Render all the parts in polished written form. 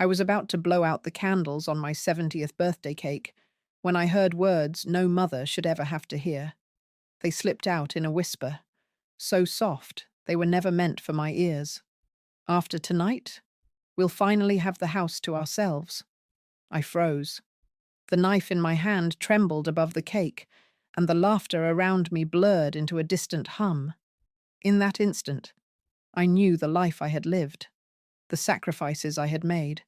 I was about to blow out the candles on my 70th birthday cake when I heard words no mother should ever have to hear. They slipped out in a whisper, so soft they were never meant for my ears. After tonight, we'll finally have the house to ourselves. I froze. The knife in my hand trembled above the cake, and the laughter around me blurred into a distant hum. In that instant, I knew the life I had lived, the sacrifices I had made,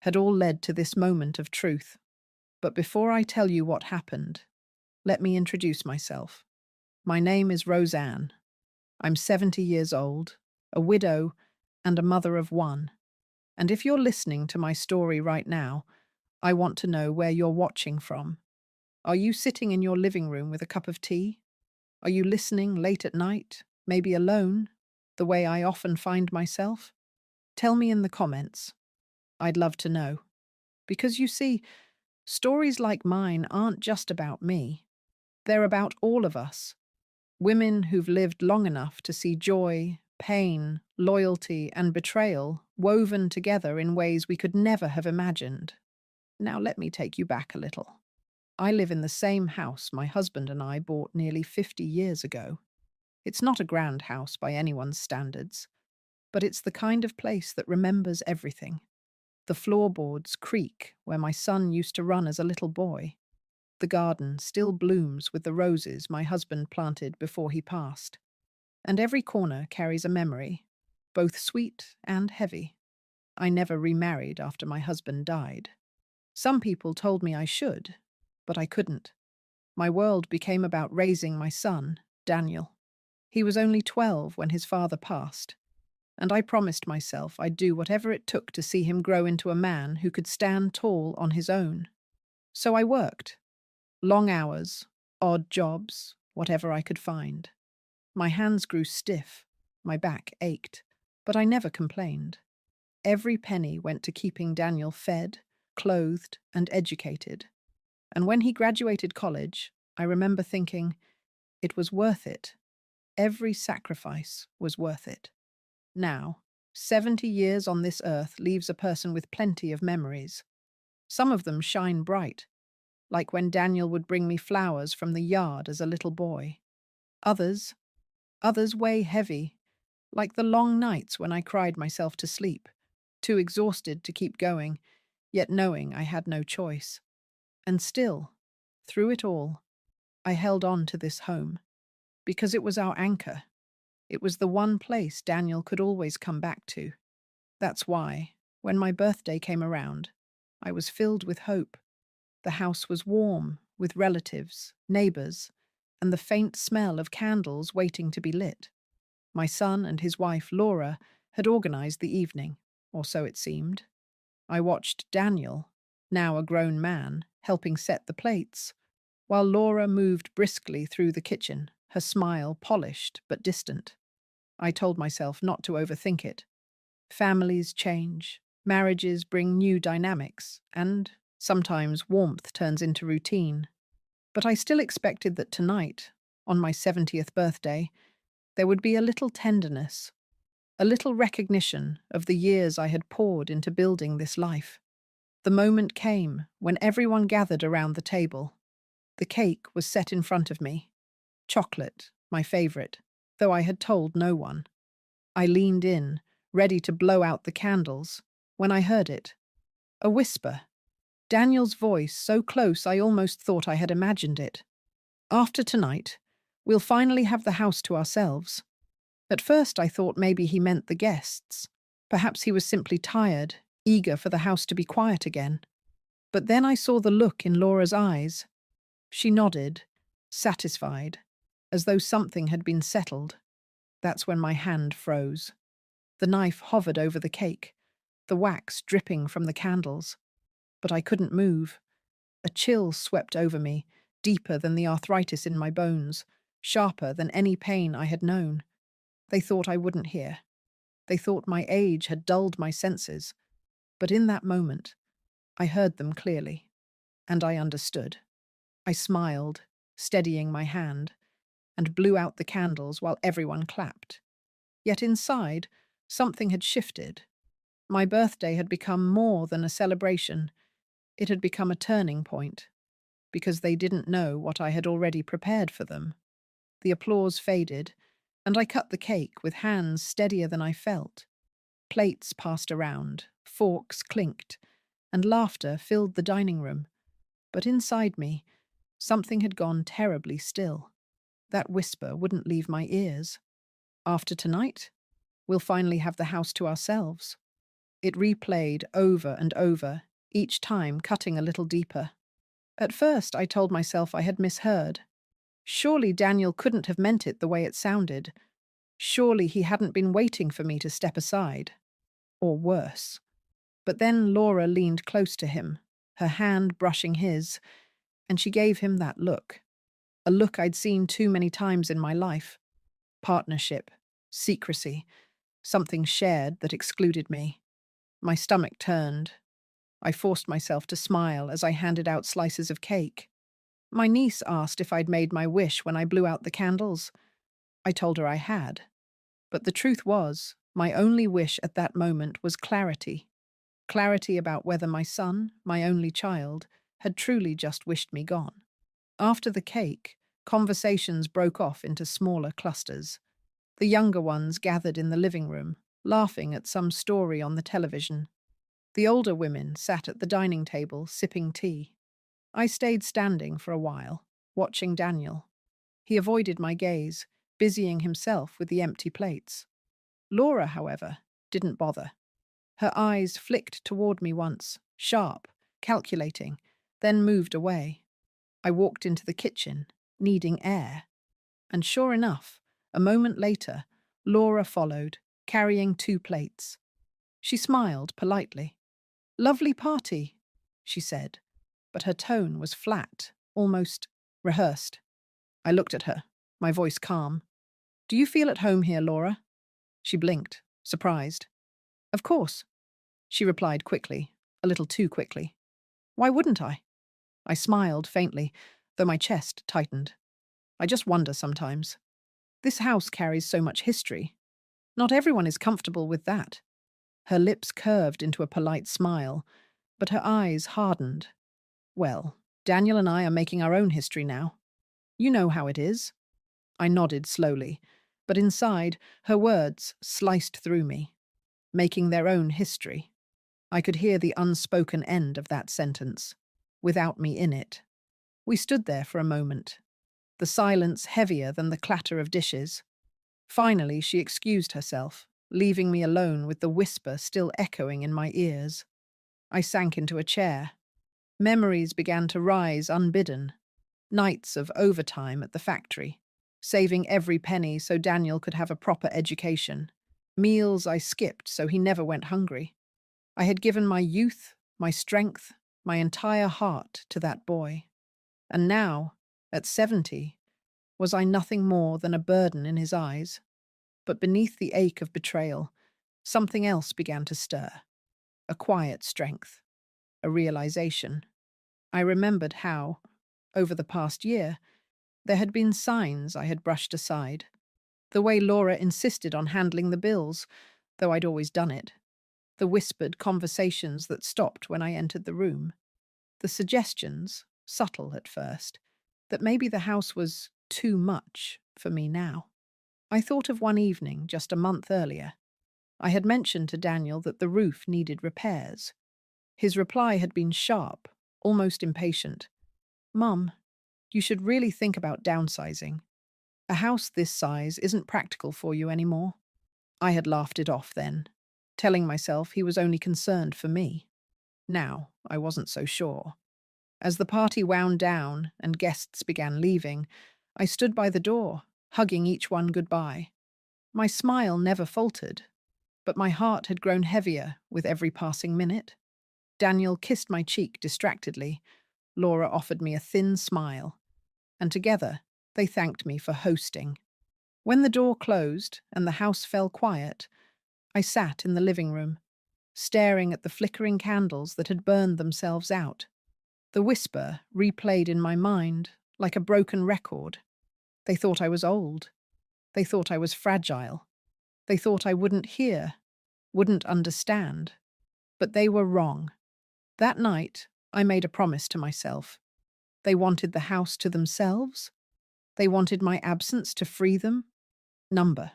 had all led to this moment of truth. But before I tell you what happened, let me introduce myself. My name is Roseanne. I'm 70 years old, a widow, and a mother of one. And if you're listening to my story right now, I want to know where you're watching from. Are you sitting in your living room with a cup of tea? Are you listening late at night, maybe alone, the way I often find myself? Tell me in the comments. I'd love to know. Because you see, stories like mine aren't just about me. They're about all of us. Women who've lived long enough to see joy, pain, loyalty, and betrayal woven together in ways we could never have imagined. Now let me take you back a little. I live in the same house my husband and I bought nearly 50 years ago. It's not a grand house by anyone's standards, but it's the kind of place that remembers everything. The floorboards creak where my son used to run as a little boy. The garden still blooms with the roses my husband planted before he passed. And every corner carries a memory, both sweet and heavy. I never remarried after my husband died. Some people told me I should, but I couldn't. My world became about raising my son, Daniel. He was only 12 when his father passed, and I promised myself I'd do whatever it took to see him grow into a man who could stand tall on his own. So I worked. Long hours, odd jobs, whatever I could find. My hands grew stiff, my back ached, but I never complained. Every penny went to keeping Daniel fed, clothed, and educated. And when he graduated college, I remember thinking, it was worth it. Every sacrifice was worth it. Now, 70 years on this earth leaves a person with plenty of memories. Some of them shine bright, like when Daniel would bring me flowers from the yard as a little boy. Others, others weigh heavy, like the long nights when I cried myself to sleep, too exhausted to keep going, yet knowing I had no choice. And still, through it all, I held on to this home, because it was our anchor. It was the one place Daniel could always come back to. That's why, when my birthday came around, I was filled with hope. The house was warm, with relatives, neighbors, and the faint smell of candles waiting to be lit. My son and his wife, Laura, had organized the evening, or so it seemed. I watched Daniel, now a grown man, helping set the plates, while Laura moved briskly through the kitchen, her smile polished but distant. I told myself not to overthink it. Families change, marriages bring new dynamics, and sometimes warmth turns into routine. But I still expected that tonight, on my 70th birthday, there would be a little tenderness, a little recognition of the years I had poured into building this life. The moment came when everyone gathered around the table. The cake was set in front of me. Chocolate, my favorite, though I had told no one. I leaned in, ready to blow out the candles, when I heard it. A whisper. Daniel's voice so close I almost thought I had imagined it. After tonight, we'll finally have the house to ourselves. At first I thought maybe he meant the guests. Perhaps he was simply tired, eager for the house to be quiet again. But then I saw the look in Laura's eyes. She nodded, satisfied, as though something had been settled. That's when my hand froze. The knife hovered over the cake, the wax dripping from the candles. But I couldn't move. A chill swept over me, deeper than the arthritis in my bones, sharper than any pain I had known. They thought I wouldn't hear. They thought my age had dulled my senses. But in that moment, I heard them clearly, and I understood. I smiled, steadying my hand, and blew out the candles while everyone clapped. Yet inside, something had shifted. My birthday had become more than a celebration. It had become a turning point, because they didn't know what I had already prepared for them. The applause faded, and I cut the cake with hands steadier than I felt. Plates passed around, forks clinked, and laughter filled the dining room. But inside me, something had gone terribly still. That whisper wouldn't leave my ears. After tonight, we'll finally have the house to ourselves. It replayed over and over, each time cutting a little deeper. At first, I told myself I had misheard. Surely Daniel couldn't have meant it the way it sounded. Surely he hadn't been waiting for me to step aside. Or worse. But then Laura leaned close to him, her hand brushing his, and she gave him that look. A look I'd seen too many times in my life. Partnership, secrecy, something shared that excluded me. My stomach turned. I forced myself to smile as I handed out slices of cake. My niece asked if I'd made my wish when I blew out the candles. I told her I had. But the truth was, my only wish at that moment was clarity. Clarity about whether my son, my only child, had truly just wished me gone. After the cake, conversations broke off into smaller clusters. The younger ones gathered in the living room, laughing at some story on the television. The older women sat at the dining table, sipping tea. I stayed standing for a while, watching Daniel. He avoided my gaze, busying himself with the empty plates. Laura, however, didn't bother. Her eyes flicked toward me once, sharp, calculating, then moved away. I walked into the kitchen, needing air. And sure enough, a moment later, Laura followed, carrying 2 plates. She smiled politely. "Lovely party," she said, but her tone was flat, almost rehearsed. I looked at her, my voice calm. "Do you feel at home here, Laura?" She blinked, surprised. "Of course," she replied quickly, a little too quickly. "Why wouldn't I?" I smiled faintly, though my chest tightened. I just wonder sometimes. This house carries so much history. Not everyone is comfortable with that. Her lips curved into a polite smile, but her eyes hardened. "Well, Daniel and I are making our own history now. You know how it is." I nodded slowly, but inside, her words sliced through me. Making their own history. I could hear the unspoken end of that sentence, without me in it. We stood there for a moment, the silence heavier than the clatter of dishes. Finally, she excused herself, leaving me alone with the whisper still echoing in my ears. I sank into a chair. Memories began to rise unbidden. Nights of overtime at the factory, saving every penny so Daniel could have a proper education. Meals I skipped so he never went hungry. I had given my youth, my strength, my entire heart to that boy. And now, at 70, was I nothing more than a burden in his eyes? But beneath the ache of betrayal, something else began to stir. A quiet strength. A realization. I remembered how, over the past year, there had been signs I had brushed aside. The way Laura insisted on handling the bills, though I'd always done it. The whispered conversations that stopped when I entered the room. The suggestions, subtle at first, that maybe the house was too much for me now. I thought of one evening just a month earlier. I had mentioned to Daniel that the roof needed repairs. His reply had been sharp, almost impatient. "Mum, you should really think about downsizing. A house this size isn't practical for you anymore." I had laughed it off then, telling myself he was only concerned for me. Now, I wasn't so sure. As the party wound down and guests began leaving, I stood by the door, hugging each one goodbye. My smile never faltered, but my heart had grown heavier with every passing minute. Daniel kissed my cheek distractedly. Laura offered me a thin smile, and together they thanked me for hosting. When the door closed and the house fell quiet, I sat in the living room, staring at the flickering candles that had burned themselves out. The whisper replayed in my mind like a broken record. They thought I was old. They thought I was fragile. They thought I wouldn't hear, wouldn't understand. But they were wrong. That night, I made a promise to myself. They wanted the house to themselves. They wanted my absence to free them. Number,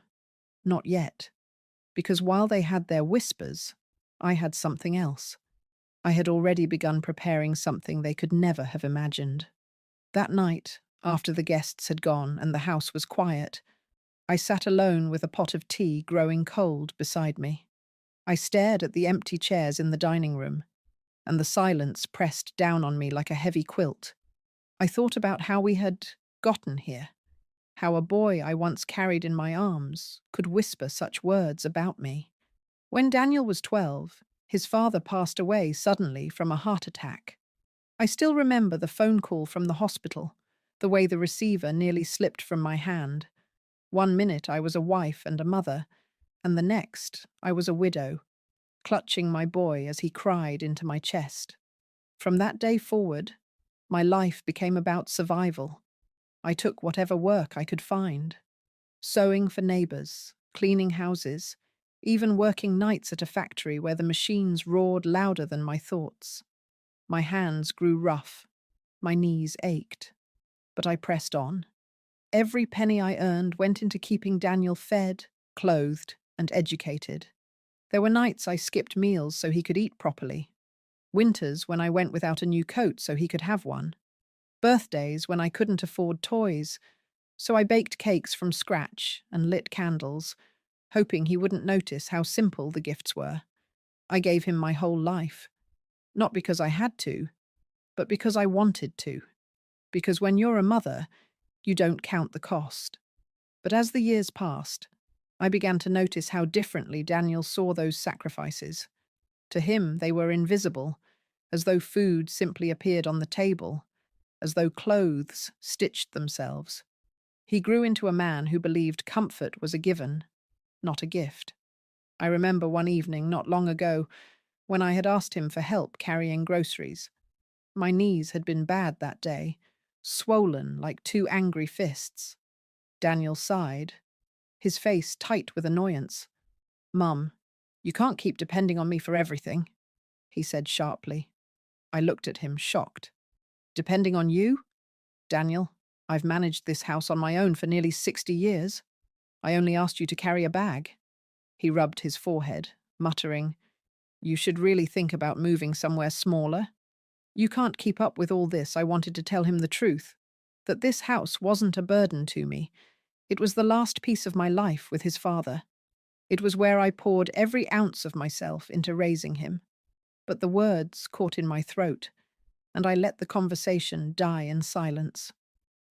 not yet. Because while they had their whispers, I had something else. I had already begun preparing something they could never have imagined. That night, after the guests had gone and the house was quiet, I sat alone with a pot of tea growing cold beside me. I stared at the empty chairs in the dining room, and the silence pressed down on me like a heavy quilt. I thought about how we had gotten here, how a boy I once carried in my arms could whisper such words about me. When Daniel was 12, his father passed away suddenly from a heart attack. I still remember the phone call from the hospital, the way the receiver nearly slipped from my hand. One minute I was a wife and a mother, and the next I was a widow, clutching my boy as he cried into my chest. From that day forward, my life became about survival. I took whatever work I could find. Sewing for neighbors, cleaning houses, even working nights at a factory where the machines roared louder than my thoughts. My hands grew rough, my knees ached, but I pressed on. Every penny I earned went into keeping Daniel fed, clothed, and educated. There were nights I skipped meals so he could eat properly, winters when I went without a new coat so he could have one, birthdays when I couldn't afford toys, so I baked cakes from scratch and lit candles, hoping he wouldn't notice how simple the gifts were. I gave him my whole life, not because I had to, but because I wanted to. Because when you're a mother, you don't count the cost. But as the years passed, I began to notice how differently Daniel saw those sacrifices. To him, they were invisible, as though food simply appeared on the table, as though clothes stitched themselves. He grew into a man who believed comfort was a given, not a gift. I remember one evening not long ago when I had asked him for help carrying groceries. My knees had been bad that day, swollen like two angry fists. Daniel sighed, his face tight with annoyance. "Mum, you can't keep depending on me for everything," he said sharply. I looked at him, shocked. "Depending on you? Daniel, I've managed this house on my own for nearly 60 years. I only asked you to carry a bag." He rubbed his forehead, muttering, "You should really think about moving somewhere smaller." "You can't keep up with all this." I wanted to tell him the truth, that this house wasn't a burden to me. It was the last piece of my life with his father. It was where I poured every ounce of myself into raising him. But the words caught in my throat, and I let the conversation die in silence.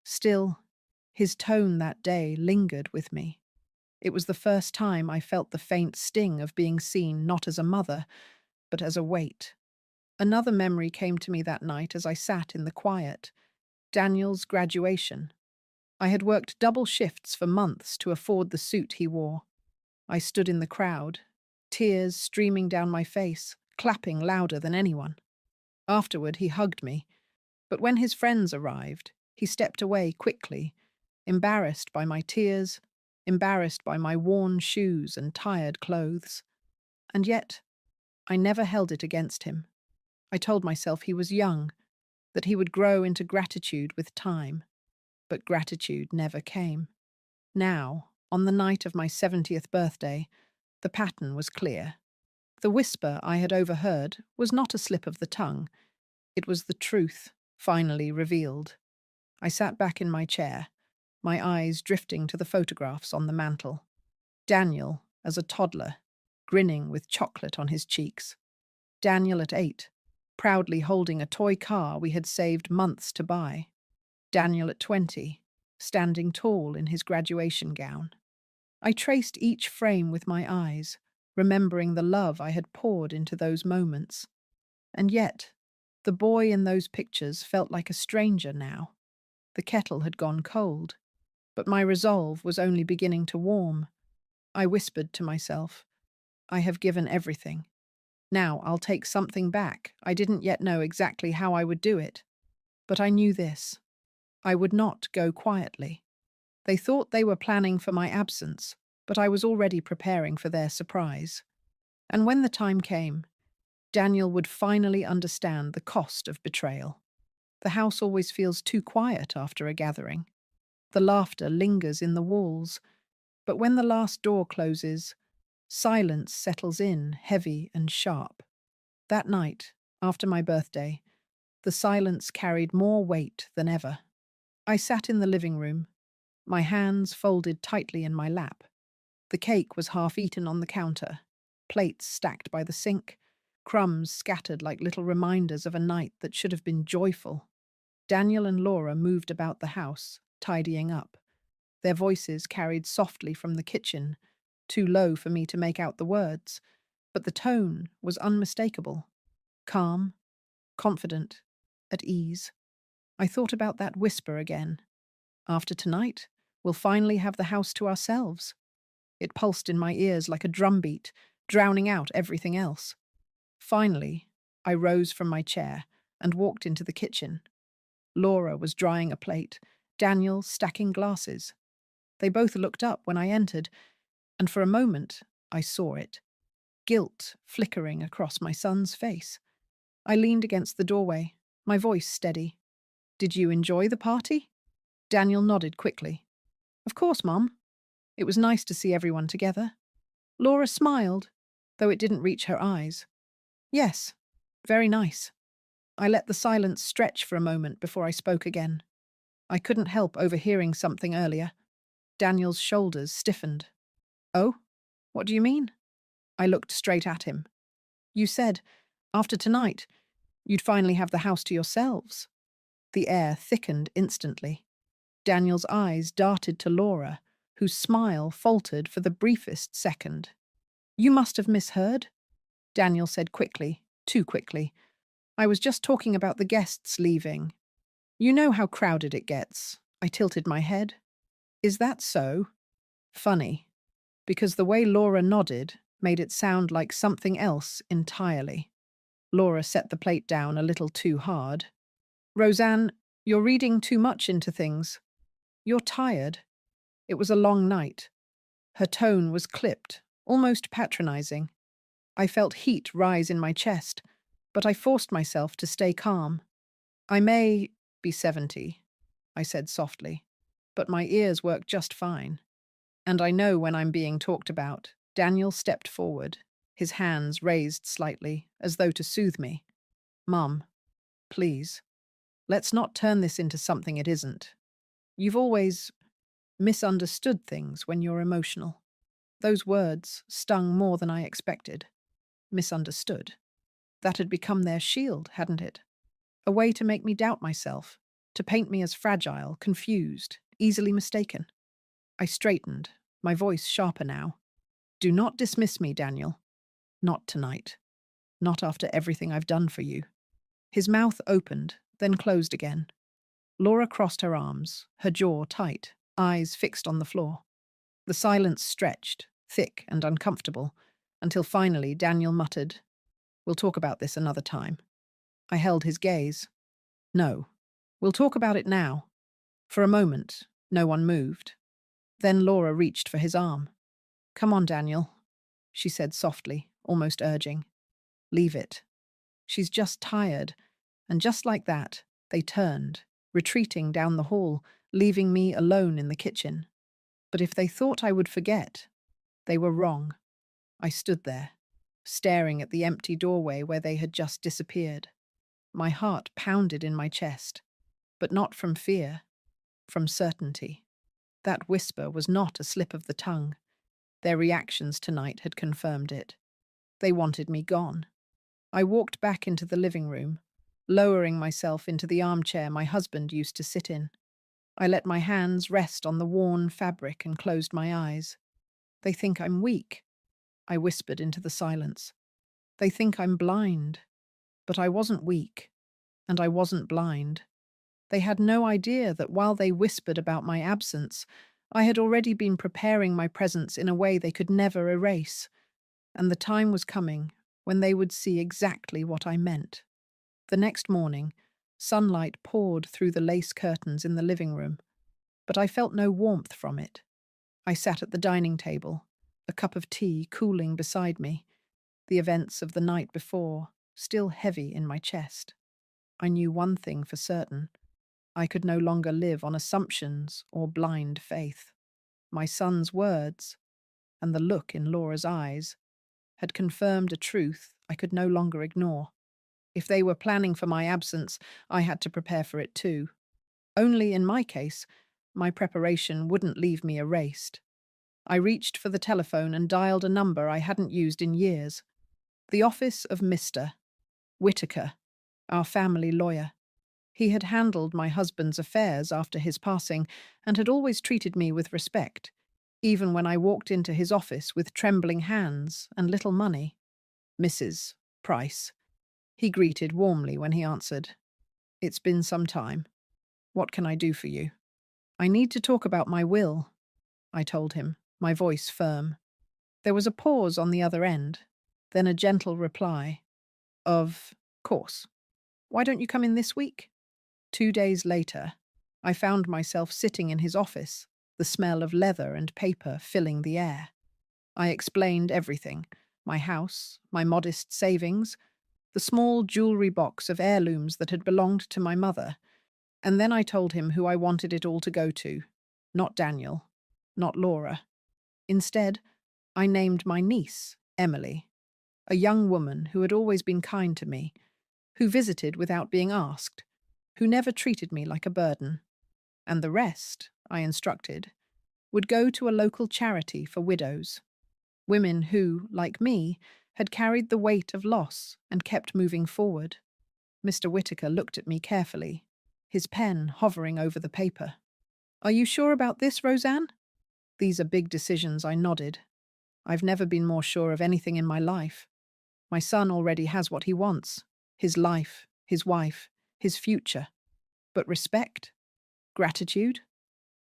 Still, his tone that day lingered with me. It was the first time I felt the faint sting of being seen not as a mother, but as a weight. Another memory came to me that night as I sat in the quiet. Daniel's graduation. I had worked double shifts for months to afford the suit he wore. I stood in the crowd, tears streaming down my face, clapping louder than anyone. Afterward, he hugged me, but when his friends arrived, he stepped away quickly, embarrassed by my tears, embarrassed by my worn shoes and tired clothes. And yet, I never held it against him. I told myself he was young, that he would grow into gratitude with time. But gratitude never came. Now, on the night of my 70th birthday, the pattern was clear. The whisper I had overheard was not a slip of the tongue. It was the truth, finally revealed. I sat back in my chair, my eyes drifting to the photographs on the mantel. Daniel, as a toddler, grinning with chocolate on his cheeks. Daniel at 8, proudly holding a toy car we had saved months to buy. Daniel at 20, standing tall in his graduation gown. I traced each frame with my eyes, remembering the love I had poured into those moments. And yet, the boy in those pictures felt like a stranger now. The kettle had gone cold, but my resolve was only beginning to warm. I whispered to myself, "I have given everything. Now I'll take something back." I didn't yet know exactly how I would do it, but I knew this. I would not go quietly. They thought they were planning for my absence, but I was already preparing for their surprise. And when the time came, Daniel would finally understand the cost of betrayal. The house always feels too quiet after a gathering. The laughter lingers in the walls, but when the last door closes, silence settles in, heavy and sharp. That night, after my birthday, the silence carried more weight than ever. I sat in the living room, my hands folded tightly in my lap. The cake was half eaten on the counter, plates stacked by the sink, crumbs scattered like little reminders of a night that should have been joyful. Daniel and Laura moved about the house, tidying up. Their voices carried softly from the kitchen, too low for me to make out the words, but the tone was unmistakable. Calm, confident, at ease. I thought about that whisper again. After tonight, we'll finally have the house to ourselves. It pulsed in my ears like a drumbeat, drowning out everything else. Finally, I rose from my chair and walked into the kitchen. Laura was drying a plate, Daniel stacking glasses. They both looked up when I entered, and for a moment I saw it, guilt flickering across my son's face. I leaned against the doorway, my voice steady. "Did you enjoy the party?" Daniel nodded quickly. "Of course, Mum. It was nice to see everyone together." Laura smiled, though it didn't reach her eyes. "Yes, very nice." I let the silence stretch for a moment before I spoke again. I couldn't help overhearing something earlier. Daniel's shoulders stiffened. "Oh? What do you mean?" I looked straight at him. "You said, after tonight, you'd finally have the house to yourselves." The air thickened instantly. Daniel's eyes darted to Laura, whose smile faltered for the briefest second. "You must have misheard," Daniel said quickly, too quickly. "I was just talking about the guests leaving. You know how crowded it gets." I tilted my head. "Is that so?" Funny, because the way Laura nodded made it sound like something else entirely. Laura set the plate down a little too hard. "Roseanne, you're reading too much into things. You're tired." It was a long night. Her tone was clipped, almost patronizing. I felt heat rise in my chest, but I forced myself to stay calm. "I may be 70, I said softly, "but my ears work just fine. And I know when I'm being talked about." Daniel stepped forward, his hands raised slightly, as though to soothe me. "Mum, please, let's not turn this into something it isn't. You've always misunderstood things when you're emotional." Those words stung more than I expected. Misunderstood. That had become their shield, hadn't it? A way to make me doubt myself, to paint me as fragile, confused, easily mistaken. I straightened, my voice sharper now. "Do not dismiss me, Daniel. Not tonight. Not after everything I've done for you." His mouth opened, then closed again. Laura crossed her arms, her jaw tight, eyes fixed on the floor. The silence stretched, thick and uncomfortable, until finally Daniel muttered, "We'll talk about this another time." I held his gaze. "No, we'll talk about it now." For a moment, no one moved. Then Laura reached for his arm. "Come on, Daniel," she said softly, almost urging. "Leave it. She's just tired." And just like that, they turned, retreating down the hall, leaving me alone in the kitchen. But if they thought I would forget, they were wrong. I stood there, staring at the empty doorway where they had just disappeared. My heart pounded in my chest, but not from fear, from certainty. That whisper was not a slip of the tongue. Their reactions tonight had confirmed it. They wanted me gone. I walked back into the living room, lowering myself into the armchair my husband used to sit in. I let my hands rest on the worn fabric and closed my eyes. "They think I'm weak," I whispered into the silence. "They think I'm blind." But I wasn't weak, and I wasn't blind. They had no idea that while they whispered about my absence, I had already been preparing my presence in a way they could never erase. And the time was coming when they would see exactly what I meant. The next morning, sunlight poured through the lace curtains in the living room, but I felt no warmth from it. I sat at the dining table, a cup of tea cooling beside me. The events of the night before, still heavy in my chest. I knew one thing for certain. I could no longer live on assumptions or blind faith. My son's words, and the look in Laura's eyes, had confirmed a truth I could no longer ignore. If they were planning for my absence, I had to prepare for it too. Only in my case, my preparation wouldn't leave me erased. I reached for the telephone and dialed a number I hadn't used in years. The office of Mr. Whitaker, our family lawyer. He had handled my husband's affairs after his passing and had always treated me with respect, even when I walked into his office with trembling hands and little money. Mrs. Price. He greeted warmly when he answered. It's been some time. What can I do for you? I need to talk about my will, I told him, my voice firm. There was a pause on the other end, then a gentle reply. Of course. Why don't you come in this week? 2 days later, I found myself sitting in his office, the smell of leather and paper filling the air. I explained everything, my house, my modest savings, the small jewelry box of heirlooms that had belonged to my mother, and then I told him who I wanted it all to go to. Not Daniel, not Laura. Instead, I named my niece, Emily, a young woman who had always been kind to me, who visited without being asked, who never treated me like a burden. And the rest, I instructed, would go to a local charity for widows. Women who, like me, had carried the weight of loss and kept moving forward. Mr. Whitaker looked at me carefully, his pen hovering over the paper. Are you sure about this, Roseanne? These are big decisions, I nodded. I've never been more sure of anything in my life. My son already has what he wants. His life, his wife, his future. But respect? Gratitude?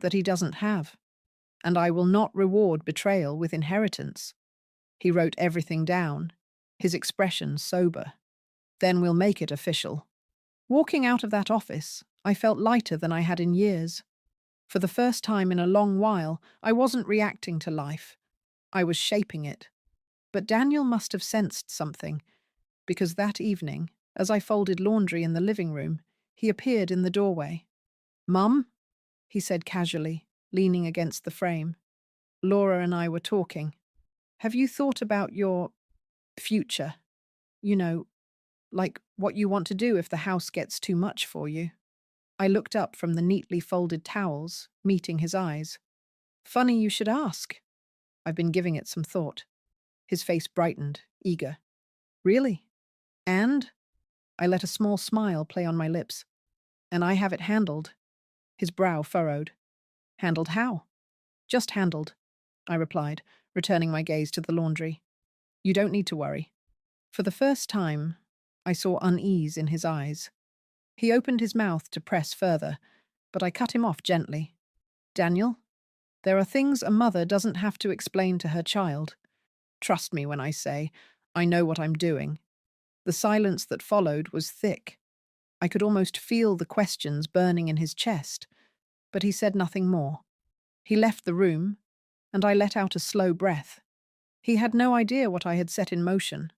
That he doesn't have. And I will not reward betrayal with inheritance. He wrote everything down, his expression sober. Then we'll make it official. Walking out of that office, I felt lighter than I had in years. For the first time in a long while, I wasn't reacting to life. I was shaping it. But Daniel must have sensed something, because that evening, as I folded laundry in the living room, he appeared in the doorway. Mum? He said casually, leaning against the frame. Laura and I were talking. Have you thought about your future? You know, like what you want to do if the house gets too much for you. I looked up from the neatly folded towels, meeting his eyes. Funny you should ask. I've been giving it some thought. His face brightened, eager. Really? And? I let a small smile play on my lips. And I have it handled. His brow furrowed. Handled how? Just handled, I replied, returning my gaze to the laundry. You don't need to worry. For the first time, I saw unease in his eyes. He opened his mouth to press further, but I cut him off gently. Daniel, there are things a mother doesn't have to explain to her child. Trust me when I say, I know what I'm doing. The silence that followed was thick. I could almost feel the questions burning in his chest, but he said nothing more. He left the room, and I let out a slow breath. He had no idea what I had set in motion.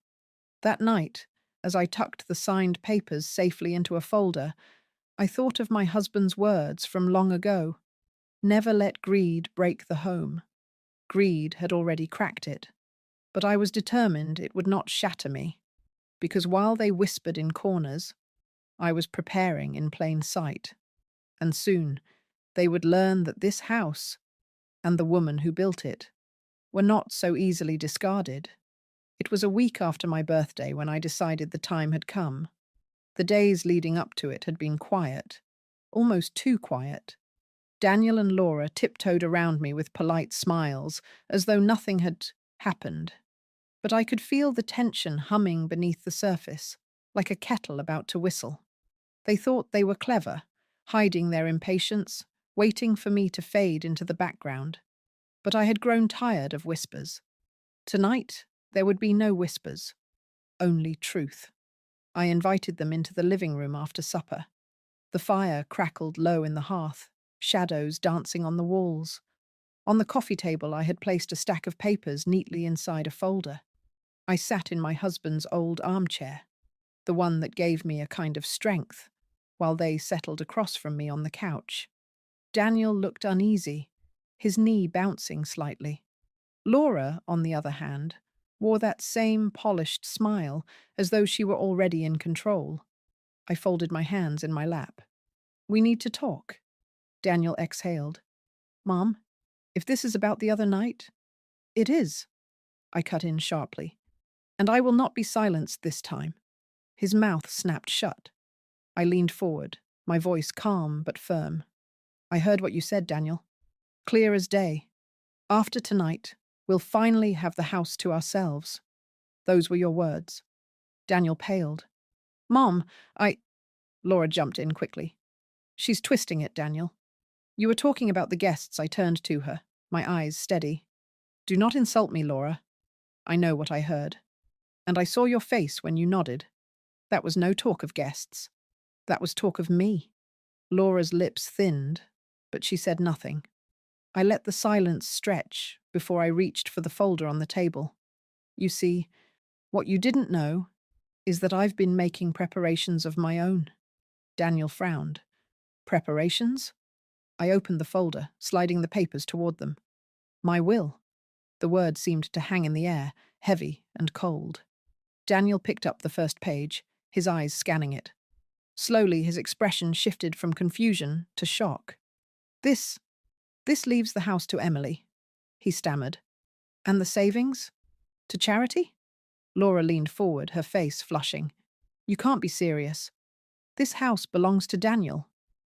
That night, as I tucked the signed papers safely into a folder, I thought of my husband's words from long ago. Never let greed break the home. Greed had already cracked it, but I was determined it would not shatter me, because while they whispered in corners, I was preparing in plain sight. And soon, they would learn that this house, and the woman who built it, were not so easily discarded. It was a week after my birthday when I decided the time had come. The days leading up to it had been quiet, almost too quiet. Daniel and Laura tiptoed around me with polite smiles, as though nothing had happened. But I could feel the tension humming beneath the surface, like a kettle about to whistle. They thought they were clever, hiding their impatience, waiting for me to fade into the background. But I had grown tired of whispers. Tonight, there would be no whispers, only truth. I invited them into the living room after supper. The fire crackled low in the hearth, shadows dancing on the walls. On the coffee table, I had placed a stack of papers neatly inside a folder. I sat in my husband's old armchair. the one that gave me a kind of strength, while they settled across from me on the couch. Daniel looked uneasy, his knee bouncing slightly. Laura, on the other hand, wore that same polished smile, as though she were already in control. I folded my hands in my lap. "We need to talk." Daniel exhaled. "Mom, if this is about the other night—" "It is," I cut in sharply. "And I will not be silenced this time." His mouth snapped shut. I leaned forward, my voice calm but firm. "I heard what you said, Daniel. Clear as day. After tonight, we'll finally have the house to ourselves. Those were your words." Daniel paled. "Mom, Laura jumped in quickly. "She's twisting it, Daniel. You were talking about the guests." I turned to her, my eyes steady. "Do not insult me, Laura. I know what I heard. And I saw your face when you nodded. That was no talk of guests. That was talk of me." Laura's lips thinned, but she said nothing. I let the silence stretch before I reached for the folder on the table. "You see, what you didn't know is that I've been making preparations of my own." Daniel frowned. "Preparations?" I opened the folder, sliding the papers toward them. "My will." The word seemed to hang in the air, heavy and cold. Daniel picked up the first page, his eyes scanning it. Slowly, his expression shifted from confusion to shock. This leaves the house to Emily," he stammered. "And the savings? To charity?" Laura leaned forward, her face flushing. "You can't be serious. This house belongs to Daniel.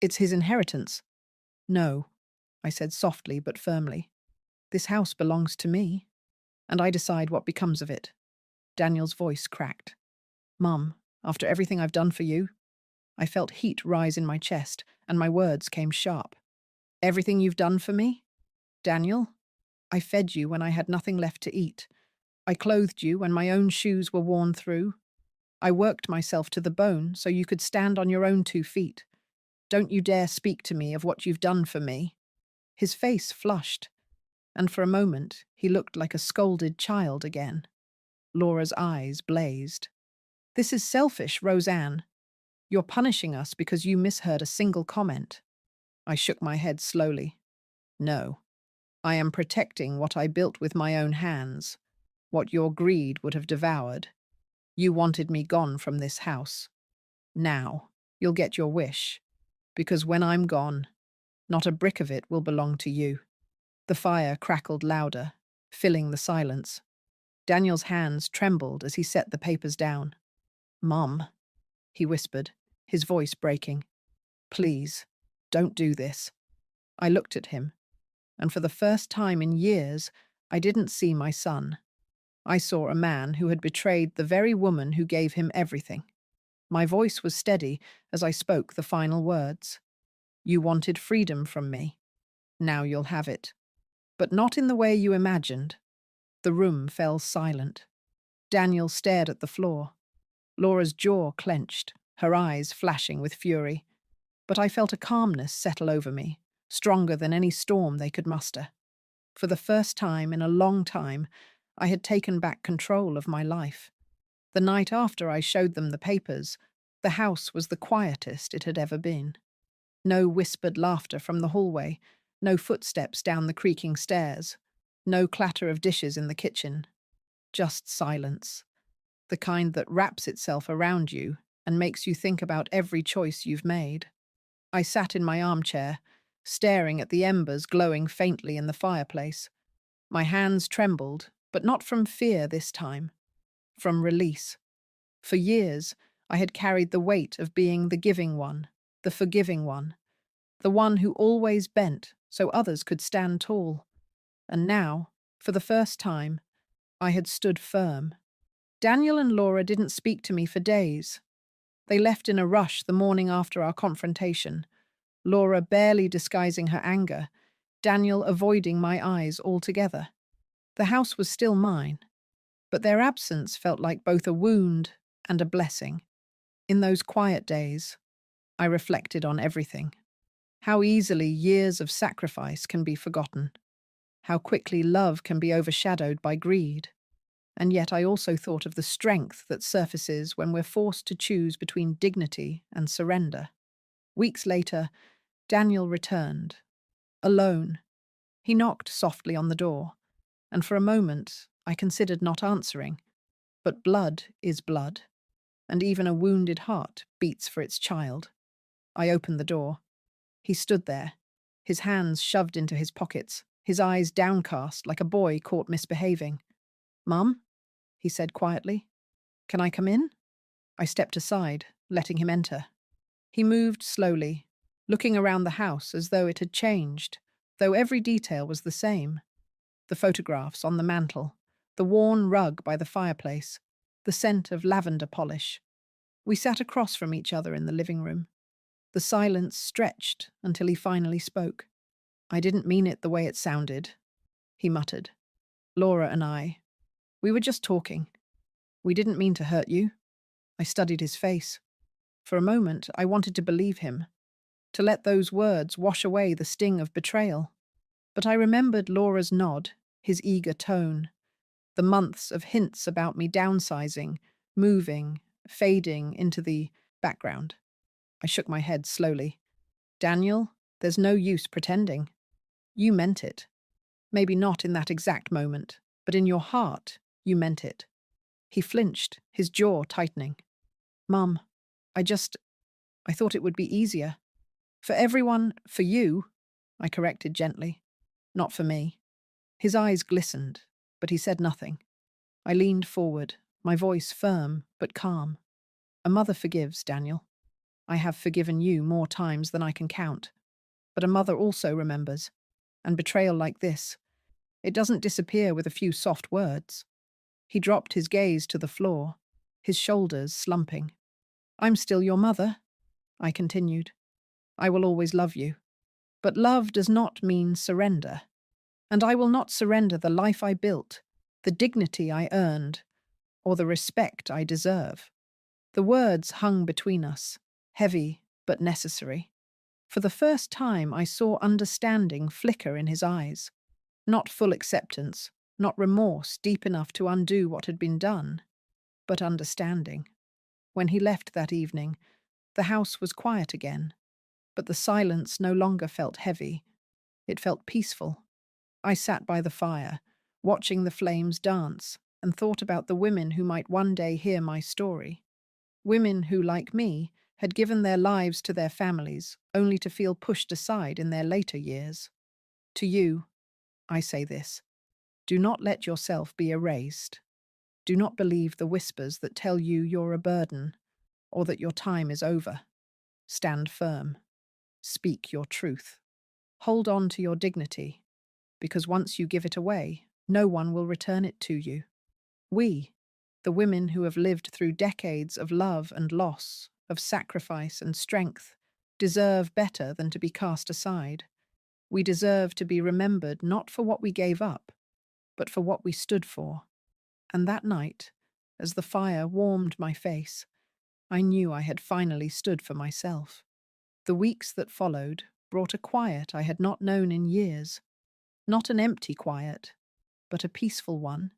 It's his inheritance." "No," I said softly but firmly. "This house belongs to me, and I decide what becomes of it." Daniel's voice cracked. "Mum, after everything I've done for you—" I felt heat rise in my chest, and my words came sharp. "Everything you've done for me? Daniel? I fed you when I had nothing left to eat. I clothed you when my own shoes were worn through. I worked myself to the bone so you could stand on your own 2 feet. Don't you dare speak to me of what you've done for me." His face flushed, and for a moment he looked like a scolded child again. Laura's eyes blazed. "This is selfish, Roseanne. You're punishing us because you misheard a single comment." I shook my head slowly. "No. I am protecting what I built with my own hands, what your greed would have devoured. You wanted me gone from this house. Now, you'll get your wish, because when I'm gone, not a brick of it will belong to you." The fire crackled louder, filling the silence. Daniel's hands trembled as he set the papers down. "Mom," he whispered, his voice breaking. "Please, don't do this." I looked at him, and for the first time in years, I didn't see my son. I saw a man who had betrayed the very woman who gave him everything. My voice was steady as I spoke the final words. "You wanted freedom from me. Now you'll have it. But not in the way you imagined." The room fell silent. Daniel stared at the floor. Laura's jaw clenched, her eyes flashing with fury. But I felt a calmness settle over me, stronger than any storm they could muster. For the first time in a long time, I had taken back control of my life. The night after I showed them the papers, the house was the quietest it had ever been. No whispered laughter from the hallway, no footsteps down the creaking stairs, no clatter of dishes in the kitchen. Just silence, the kind that wraps itself around you and makes you think about every choice you've made. I sat in my armchair, staring at the embers glowing faintly in the fireplace. My hands trembled, but not from fear this time, from release. For years, I had carried the weight of being the giving one, the forgiving one, the one who always bent so others could stand tall. And now, for the first time, I had stood firm. Daniel and Laura didn't speak to me for days. They left in a rush the morning after our confrontation, Laura barely disguising her anger, Daniel avoiding my eyes altogether. The house was still mine, but their absence felt like both a wound and a blessing. In those quiet days, I reflected on everything. How easily years of sacrifice can be forgotten. How quickly love can be overshadowed by greed. And yet I also thought of the strength that surfaces when we're forced to choose between dignity and surrender. Weeks later, Daniel returned, alone. He knocked softly on the door, and for a moment I considered not answering. But blood is blood, and even a wounded heart beats for its child. I opened the door. He stood there, his hands shoved into his pockets, his eyes downcast like a boy caught misbehaving. "Mum?" he said quietly. "Can I come in?" I stepped aside, letting him enter. He moved slowly, looking around the house as though it had changed, though every detail was the same. The photographs on the mantel, the worn rug by the fireplace, the scent of lavender polish. We sat across from each other in the living room. The silence stretched until he finally spoke. "I didn't mean it the way it sounded," he muttered. "Laura and we were just talking. We didn't mean to hurt you." I studied his face. For a moment, I wanted to believe him, to let those words wash away the sting of betrayal. But I remembered Laura's nod, his eager tone, the months of hints about me downsizing, moving, fading into the background. I shook my head slowly. "Daniel, there's no use pretending. You meant it. Maybe not in that exact moment, but in your heart, you meant it." He flinched, his jaw tightening. "Mum, I thought it would be easier. For everyone, for you," I corrected gently. "Not for me." His eyes glistened, but he said nothing. I leaned forward, my voice firm but calm. "A mother forgives, Daniel. I have forgiven you more times than I can count. But a mother also remembers. And betrayal like this, it doesn't disappear with a few soft words." He dropped his gaze to the floor, his shoulders slumping. "I'm still your mother," I continued. "I will always love you. But love does not mean surrender. And I will not surrender the life I built, the dignity I earned, or the respect I deserve." The words hung between us, heavy but necessary. For the first time, I saw understanding flicker in his eyes. Not full acceptance, not remorse deep enough to undo what had been done, but understanding. When he left that evening, the house was quiet again, but the silence no longer felt heavy. It felt peaceful. I sat by the fire, watching the flames dance, and thought about the women who might one day hear my story. Women who, like me, had given their lives to their families only to feel pushed aside in their later years. To you, I say this: do not let yourself be erased. Do not believe the whispers that tell you you're a burden or that your time is over. Stand firm. Speak your truth. Hold on to your dignity, because once you give it away, no one will return it to you. We, the women who have lived through decades of love and loss, of sacrifice and strength, deserve better than to be cast aside. We deserve to be remembered not for what we gave up, but for what we stood for. And that night, as the fire warmed my face, I knew I had finally stood for myself. The weeks that followed brought a quiet I had not known in years. Not an empty quiet, but a peaceful one,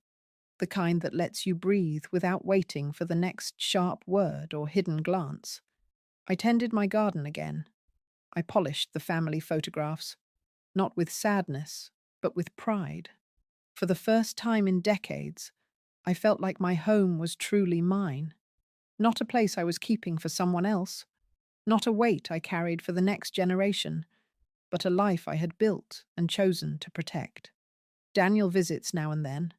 the kind that lets you breathe without waiting for the next sharp word or hidden glance. I tended my garden again. I polished the family photographs, not with sadness, but with pride. For the first time in decades, I felt like my home was truly mine, not a place I was keeping for someone else, not a weight I carried for the next generation, but a life I had built and chosen to protect. Daniel visits now and then.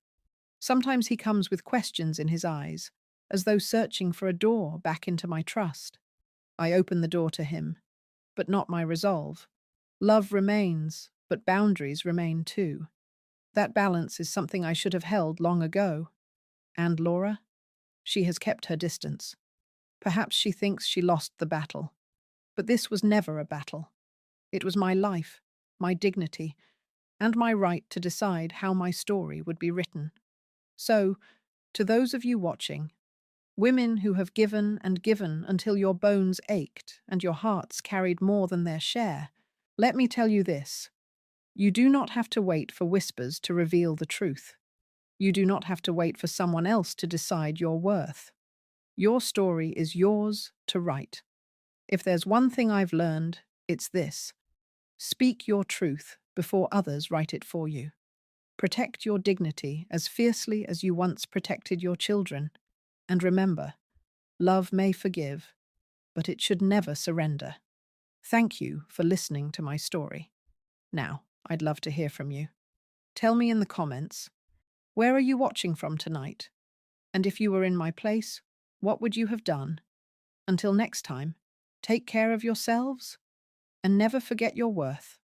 Sometimes he comes with questions in his eyes, as though searching for a door back into my trust. I open the door to him, but not my resolve. Love remains, but boundaries remain too. That balance is something I should have held long ago. And Laura? She has kept her distance. Perhaps she thinks she lost the battle. But this was never a battle. It was my life, my dignity, and my right to decide how my story would be written. So, to those of you watching, women who have given and given until your bones ached and your hearts carried more than their share, let me tell you this: you do not have to wait for whispers to reveal the truth. You do not have to wait for someone else to decide your worth. Your story is yours to write. If there's one thing I've learned, it's this: speak your truth before others write it for you. Protect your dignity as fiercely as you once protected your children. And remember, love may forgive, but it should never surrender. Thank you for listening to my story. Now, I'd love to hear from you. Tell me in the comments, where are you watching from tonight? And if you were in my place, what would you have done? Until next time, take care of yourselves and never forget your worth.